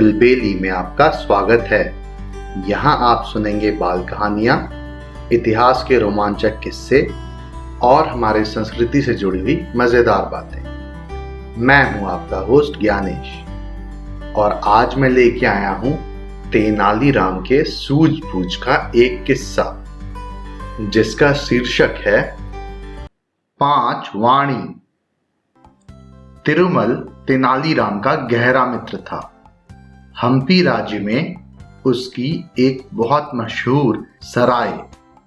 गुलबेली में आपका स्वागत है। यहाँ आप सुनेंगे बाल कहानियाँ, इतिहास के रोमांचक किस्से और हमारे संस्कृति से जुड़ी हुई मज़ेदार बातें। मैं हूँ आपका होस्ट ज्ञानेश और आज मैं लेके आया हूँ तेनालीराम के सूझबूझ का एक किस्सा जिसका शीर्षक है 5 वाणी। तिरुमल तेनालीराम का गहरा मित्र था। हम्पी राज्य में उसकी एक बहुत मशहूर सराय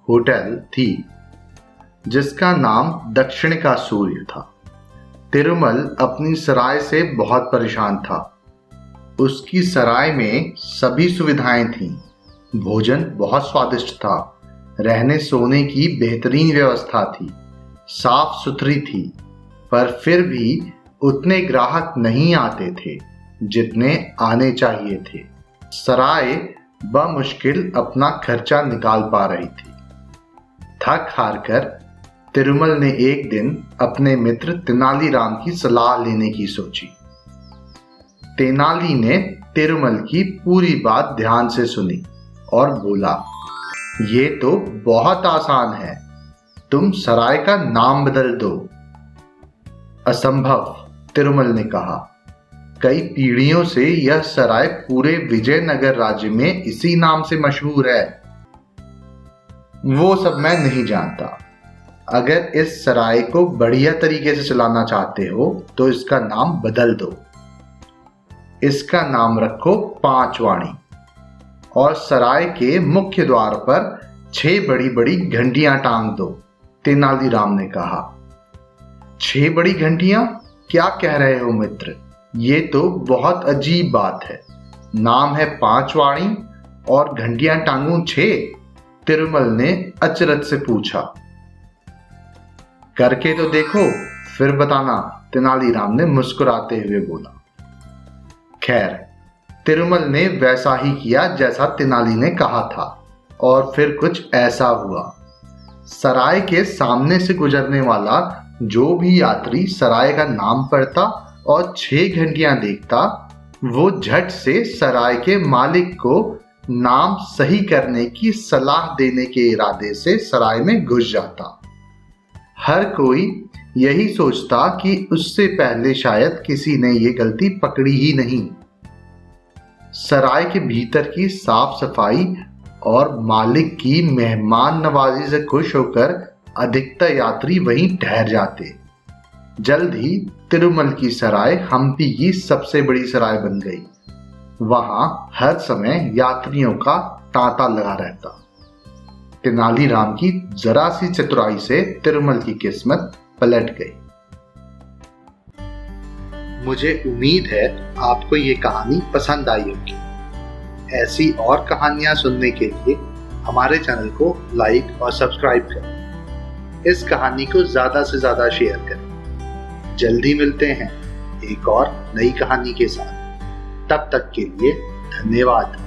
होटल थी जिसका नाम दक्षिण का सूर्य था। तिरुमल अपनी सराय से बहुत परेशान था। उसकी सराय में सभी सुविधाएं थीं, भोजन बहुत स्वादिष्ट था, रहने सोने की बेहतरीन व्यवस्था थी, साफ सुथरी थी, पर फिर भी उतने ग्राहक नहीं आते थे जितने आने चाहिए थे। सराय बमुश्किल अपना खर्चा निकाल पा रही थी। थक हार कर तिरुमल ने एक दिन अपने मित्र तेनालीराम की सलाह लेने की सोची। तेनाली ने तिरुमल की पूरी बात ध्यान से सुनी और बोला, ये तो बहुत आसान है, तुम सराय का नाम बदल दो। असंभव, तिरुमल ने कहा। कई पीढ़ियों से यह सराय पूरे विजयनगर राज्य में इसी नाम से मशहूर है। वो सब मैं नहीं जानता। अगर इस सराय को बढ़िया तरीके से चलाना चाहते हो तो इसका नाम बदल दो। इसका नाम रखो 5 वाणी और सराय के मुख्य द्वार पर 6 बड़ी बड़ी घंटियां टांग दो। तेनालीराम ने कहा। 6 बड़ी घंटियां? क्या कह रहे हो मित्र? ये तो बहुत अजीब बात है। नाम है 5 वाणी और घंटियां टांगू 6? तिरुमल ने अचरज से पूछा। करके तो देखो, फिर बताना, तेनालीराम ने मुस्कुराते हुए बोला। खैर, तिरुमल ने वैसा ही किया जैसा तेनाली ने कहा था और फिर कुछ ऐसा हुआ। सराय के सामने से गुजरने वाला जो भी यात्री सराय का नाम पढ़ता और 6 घंटियां देखता, वो झट से सराय के मालिक को नाम सही करने की सलाह देने के इरादे से सराय में घुस जाता। हर कोई यही सोचता कि उससे पहले शायद किसी ने ये गलती पकड़ी ही नहीं। सराय के भीतर की साफ सफाई और मालिक की मेहमान नवाजी से खुश होकर अधिकतर यात्री वहीं ठहर जाते। जल्द ही तिरुमल की सराय हम्पी की सबसे बड़ी सराय बन गई। वहां हर समय यात्रियों का तांता लगा रहता। तेनालीराम की जरा सी चतुराई से तिरुमल की किस्मत पलट गई। मुझे उम्मीद है आपको ये कहानी पसंद आई होगी। ऐसी और कहानियां सुनने के लिए हमारे चैनल को लाइक और सब्सक्राइब करें। इस कहानी को ज्यादा से ज्यादा शेयर करें। जल्दी मिलते हैं एक और नई कहानी के साथ। तब तक के लिए धन्यवाद।